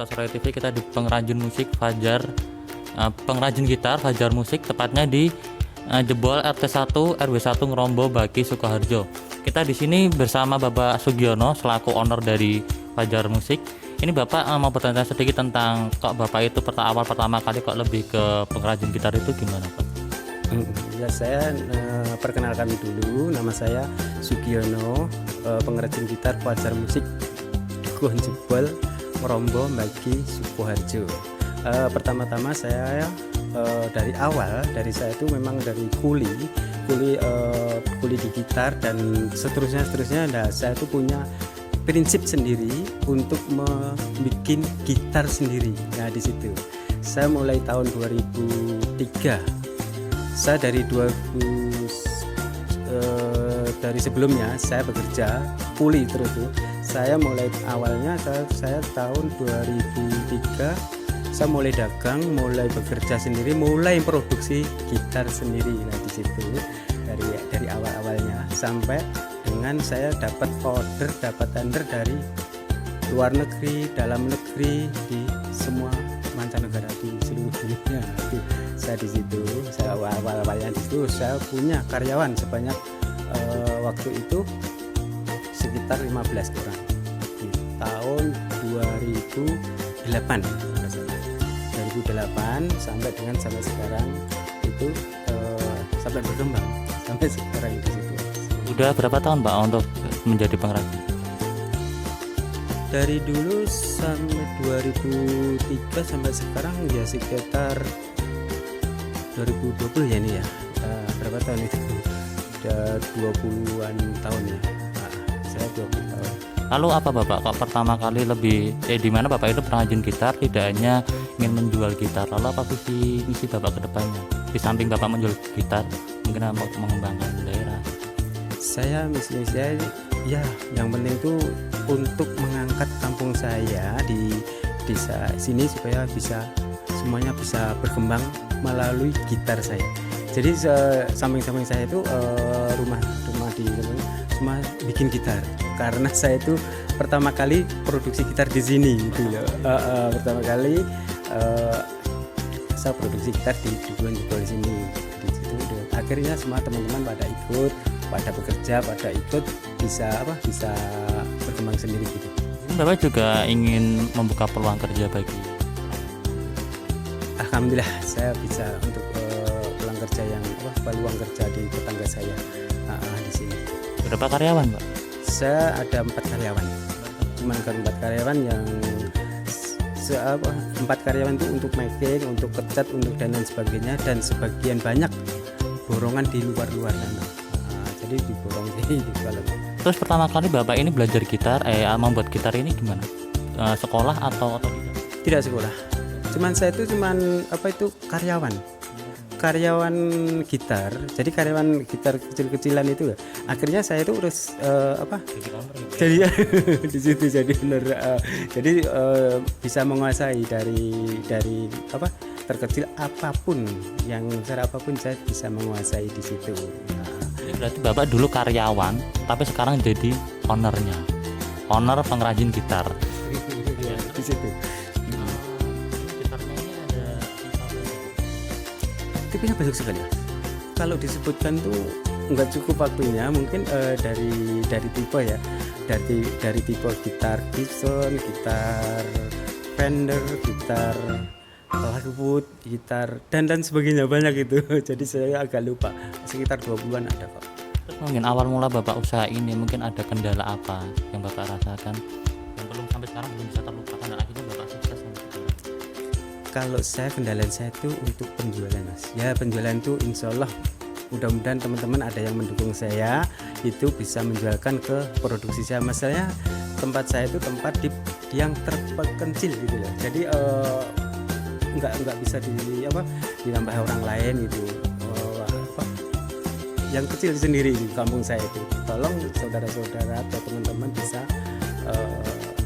Podcast Roy TV. Kita di pengrajin musik Fajar, pengrajin gitar Fajar Musik, tepatnya di Jebol RT 1 RW 1 Ngrombo Baki Sukoharjo. Kita di sini bersama Bapak Sugiono selaku owner dari Fajar Musik. Ini Bapak mau bertanya sedikit tentang kok Bapak itu pertama kali kok lebih ke pengrajin gitar itu gimana Pak? Ya, saya perkenalkan dulu, nama saya Sugiono, pengrajin gitar Fajar Musik Dukuh Jebol Ngrombo Baki Sukoharjo. Pertama-tama saya dari saya itu memang dari kuli di gitar dan seterusnya. Nah, saya itu punya prinsip sendiri untuk membuat gitar sendiri. Nah, di situ saya mulai tahun 2003. Saya dari sebelumnya saya bekerja kuli terus tuh. Saya mulai awalnya saya tahun 2003 saya mulai dagang, mulai bekerja sendiri, mulai produksi gitar sendiri. Nah, di situ dari awal-awalnya sampai dengan saya dapat tender dari luar negeri, dalam negeri, di semua mancanegara di seluruh dunia. Itu saya di situ, saya awal-awalnya di situ saya punya karyawan sebanyak waktu itu sekitar 15 orang di tahun 2008 sampai sekarang itu sampai berkembang sampai sekarang di situ. Udah berapa tahun Pak untuk menjadi pengrajin? Dari dulu sampai 2003 sampai sekarang ya sekitar 2020 ya ini ya. Berapa tahun itu? Udah 20-an tahun ya. Saya 20 tahun. Lalu apa Bapak kok pertama kali di mana Bapak itu pengrajin gitar, tidak hanya ingin menjual gitar, lalu apa misi Bapak ke depannya? Di samping Bapak menjual gitar, mungkin mau mengembangkan daerah. Misi saya ya yang penting itu untuk mengangkat kampung saya di desa sini supaya semuanya bisa berkembang melalui gitar saya. Jadi samping-samping saya itu rumah di semua bikin gitar karena saya itu pertama kali produksi gitar di sini gitu ya. Pertama kali saya produksi gitar di Jebol sini. Di situ akhirnya semua teman-teman pada ikut, pada bekerja, pada ikut bisa berkembang sendiri gitu. Bapak juga ingin membuka peluang kerja bagi. Alhamdulillah saya bisa untuk peluang kerja di tetangga saya di sini. Berapa karyawan Pak? Saya ada 4 karyawan. Cuman kan 4 karyawan yang 4 karyawan itu untuk making, untuk kecat, untuk dan lain sebagainya, dan sebagian banyak borongan di luar sana. Jadi diborong di dalam. Terus pertama kali Bapak ini belajar gitar, membuat gitar ini gimana? Sekolah atau tidak? Tidak sekolah. Saya itu karyawan gitar. Jadi karyawan gitar kecil-kecilan itu ya. Akhirnya saya itu harus jadi di situ jadi benar. Jadi bisa menguasai dari terkecil apapun yang besar apapun saya bisa menguasai di situ. Berarti Bapak dulu karyawan, tapi sekarang jadi owner pengrajin gitar. Di situ. Gitarnya ini ada tipenya banyak sekali Mas. Kalau disebutkan tuh nggak cukup waktunya, mungkin dari tipe ya, dari tipe gitar Gibson, gitar Fender, gitar Larwood, gitar dan sebagainya banyak itu. Jadi saya agak lupa, sekitar 20-an ada kok. Terus mungkin awal mula Bapak usaha ini mungkin ada kendala apa yang Bapak rasakan yang sampai sekarang belum bisa terlupakan dan akhirnya Bapak sukses? Kalau kendala saya itu untuk penjualan Mas. Ya penjualan itu insya Allah mudah-mudahan teman-teman ada yang mendukung saya itu bisa menjualkan ke produksi saya. Masalahnya tempat saya itu tempat yang terpencil gitu ya. Jadi nggak bisa ditambah orang lain gitu. Yang kecil sendiri di kampung saya itu. Tolong saudara-saudara atau teman-teman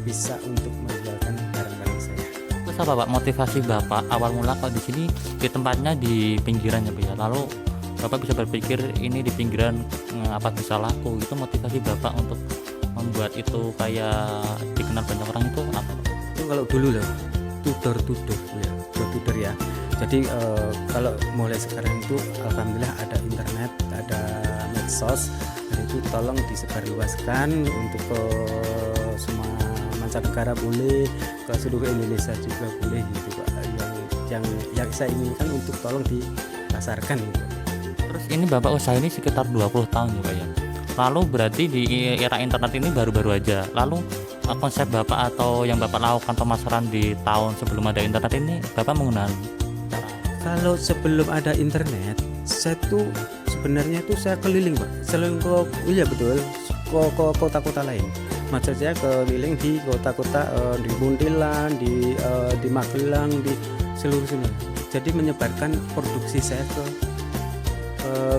bisa untuk menjualkan barang-barang saya. Terus apa Pak motivasi Bapak awal mula kalau di sini di tempatnya di pinggiran ya Pak ya? Lalu Bapak bisa berpikir ini di pinggiran apa bisa laku? Itu motivasi Bapak untuk membuat itu kayak dikenal banyak orang itu apa? Itu kalau dulu loh tutor ya, tutor ya. Jadi kalau mulai sekarang itu alhamdulillah ada internet, ada medsos, dan itu tolong disebarluaskan untuk ke semua mancanegara boleh, ke seluruh Indonesia juga boleh gitu Pak. Yang saya inginkan untuk tolong dipasarkan gitu. Terus ini Bapak usaha ini sekitar 20 tahun ya Pak ya. Lalu berarti di era internet ini baru-baru aja. Lalu konsep Bapak atau yang Bapak lakukan pemasaran di tahun sebelum ada internet ini Bapak menggunakan? Kalau sebelum ada internet, saya tuh sebenarnya tuh saya keliling Pak, selain ke, iya betul, ke kota-kota lain. Maksud saya keliling di kota-kota di Muntilan, di Magelang, di seluruh. Jadi menyebarkan produksi saya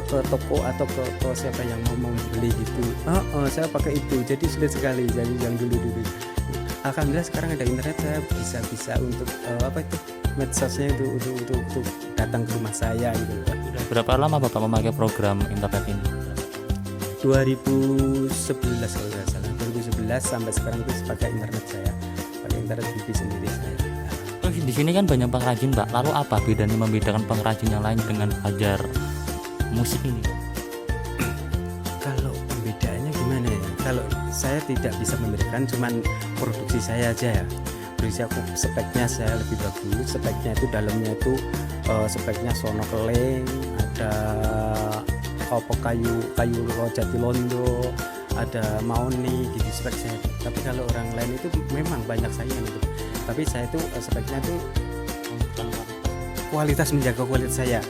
ke toko atau ke siapa yang mau membeli gitu. Saya pakai itu. Jadi sulit sekali. Jadi yang dulu. Alhamdulillah sekarang ada internet, saya bisa untuk medsosnya itu untuk datang ke rumah saya gitu. Sudah berapa lama Bapak memakai program internet ini? 2011 kalau nggak salah. 2011 sampai sekarang itu pakai internet saya. Pakai internet TV sendiri saya. Terus di sini kan banyak pengrajin Pak. Lalu apa bedanya membedakan pengrajin yang lain dengan Fajar Musik ini? Kalau pembedaannya gimana ya? Kalau saya tidak bisa membedakan, cuman produksi saya aja ya. Produksi aku speknya saya lebih bagus. Speknya itu dalamnya itu speknya sono keleng, ada kayu jati londo, ada maoni gitu spek saya. Tapi kalau orang lain itu memang banyak saingan itu. Tapi saya itu speknya itu kualitas, menjaga kualitas saya.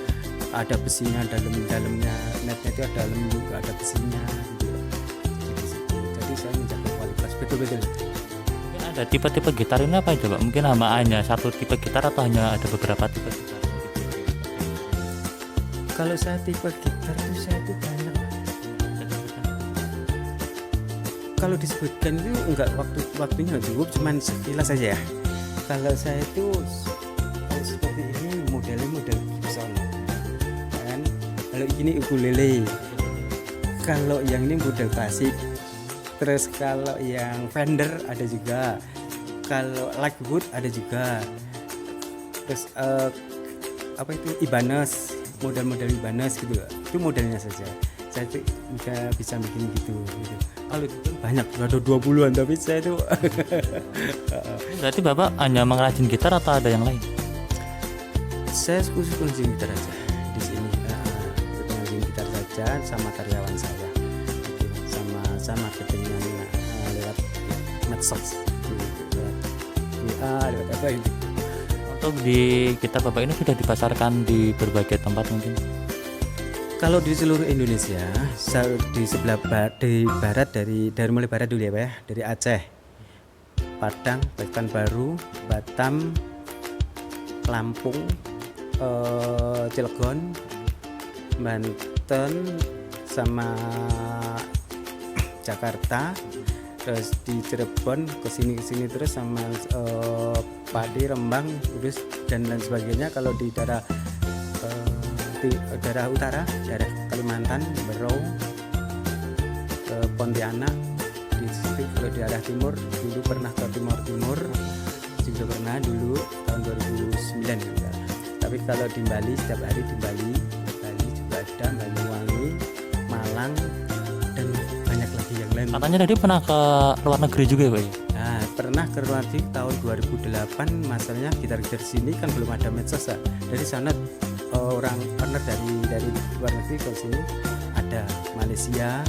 Ada besinya dalamnya, netnya itu ada dalam juga ada besinya gitu. Jadi saya menjaga kualitas betul-betul. Mungkin ada tipe-tipe gitar ini apa aja Pak? Mungkin hanya satu tipe gitar atau hanya ada beberapa tipe gitar? Kalau saya tipe gitar itu saya itu banyak. Kalau disebutkan itu enggak, waktunya cukup, cuman sekilas saja ya. Kalau saya itu seperti ini model Gibson kan. Kalau ini ukulele. Kalau yang ini model klasik. Terus kalau yang Fender ada juga. Kalau Blackwood ada juga. Terus Ibanez, model Ibanez gitu. Itu modelnya saja. Saya itu bisa bikin gitu. Kalau itu banyak, ada 20-an, tapi saya itu Berarti Bapak hanya mengrajin gitar atau ada yang lain? saya khusus pengrajin gitar aja di sini. Pengrajin gitar saja sama karyawan saya. Sama marketingnya lewat medsos, lewat apa ini. Untuk di gitar Bapak ini sudah dipasarkan di berbagai tempat mungkin? Kalau di seluruh Indonesia, di sebelah barat dari mulai barat dulu ya Pak ya, dari Aceh, Padang, Pekanbaru, Batam, Lampung, Cilegon, Banten, sama Jakarta, terus di Cirebon kesini terus sama Padi, Rembang, Kudus dan lain sebagainya. Kalau di daerah utara, daerah Kalimantan, Berau, Pontianak, di situ. Kalau di arah timur dulu pernah ke Timur juga pernah dulu tahun 2009 juga. Tapi kalau di Bali, setiap hari di Bali juga ada, Banyuwangi, Malang, dan banyak lagi yang lain. Katanya tadi pernah ke luar negeri juga ya Pak? Nah, pernah ke luar negeri tahun 2008. Masalahnya gitar-gitar sini kan belum ada medsos ya. Dari sana orang partner dari luar negeri ke sini ada Malaysia,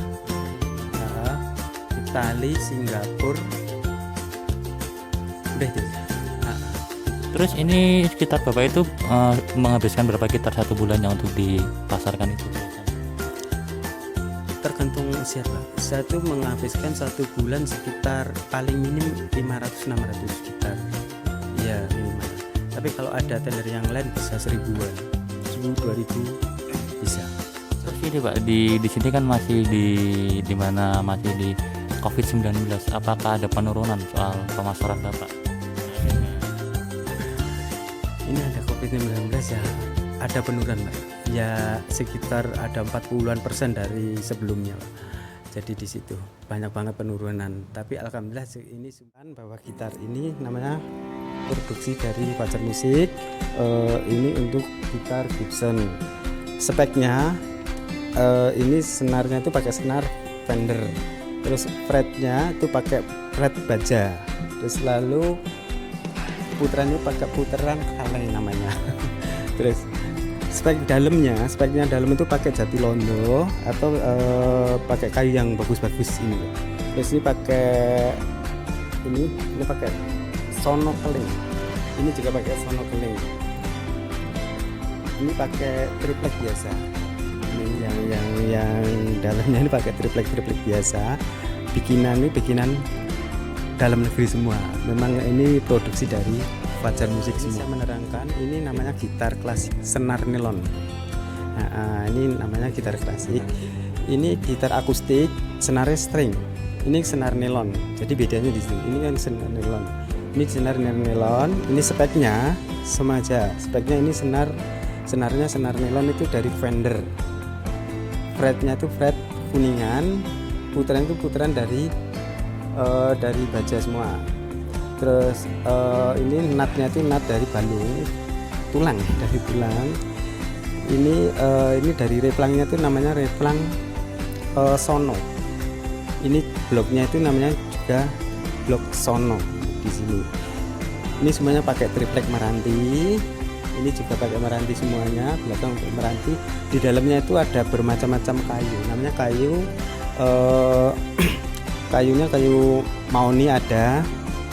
Itali, Singapura, udah itu. Terus ini sekitar Bapak itu menghabiskan berapa gitar satu bulannya untuk dipasarkan itu? Tergantung siapa. Saya tuh menghabiskan satu bulan sekitar paling minim 500-600 gitar. Iya minimal. Tapi kalau ada tender yang lain bisa 1000-an, 1000-2000 bisa. Terus ini Pak di sini kan masih di mana masih di COVID-19. Apakah ada penurunan soal pemasaran Bapak? Ini ada COVID-19 ya, ada penurunan Pak. Ya sekitar ada 40-an% dari sebelumnya Pak. Jadi di situ banyak banget penurunan. Tapi alhamdulillah ini bahwa gitar ini namanya produksi dari Fajar Musik. Ini untuk gitar Gibson. Speknya ini senarnya itu pakai senar Fender. Terus fretnya itu pakai fret baja. Terus lalu putarannya pakai putaran kaleng namanya. Terus speknya dalam itu pakai jati londo atau pakai kayu yang bagus-bagus ini. Terus ini pakai sono keling. Ini juga pakai sono keling. Ini pakai triplek biasa. Ini yang dalamnya ini pakai triplek biasa. Bikinan dalam negeri semua. Memang ini produksi dari Fajar Musik semua. Saya menerangkan ini namanya gitar klasik senar nilon. Ini namanya gitar klasik. Ini gitar akustik senarnya string. Ini senar nilon. Jadi bedanya di sini. Ini kan senar nilon. Ini senar nilon. Ini speknya sama aja. Speknya ini senarnya senar nilon itu dari Fender. Fretnya itu fret kuningan. Putaran itu putaran dari baja semua. Terus ini natnya itu nat dari balung tulang, dari tulang. Ini dari replangnya itu namanya replang sono. Ini bloknya itu namanya juga blok sono di sini. Ini semuanya pakai triplek meranti. Ini juga pakai meranti semuanya, belakang untuk meranti. Di dalamnya itu ada bermacam-macam kayu. Namanya kayunya kayu maoni ada.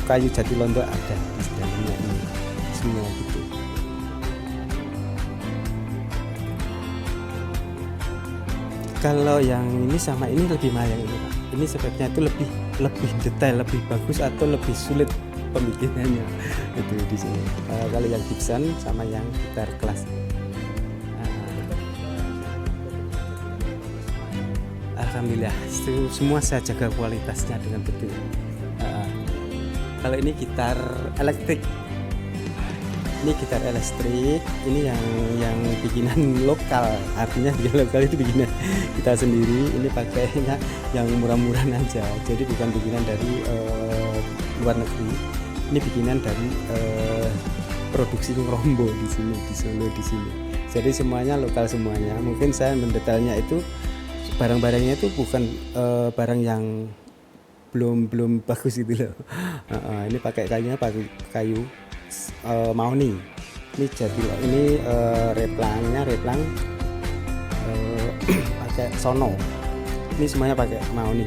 Kayu jati londo ada di dalamnya ini semua gitu. Kalau yang ini sama ini lebih mahal yang ini Pak. Ini speknya itu lebih detail, lebih bagus atau lebih sulit pembikinannya itu di sini. Kalau yang Gibson sama yang gitar klasik. Alhamdulillah semua saya jaga kualitasnya dengan betul. Kalau ini gitar elektrik, ini yang bikinan lokal, artinya dia lokal itu bikinan kita sendiri. Ini pakainya yang murah-murahan aja, jadi bukan bikinan dari luar negeri. Ini bikinan dari produksi Rombo di sini, di Solo di sini. Jadi semuanya lokal semuanya. Mungkin saya mendetailnya itu barang-barangnya itu bukan barang yang belum bagus itu loh. Ini pakai kayu maoni. Ini replang pakai sono. Ini semuanya pakai maoni.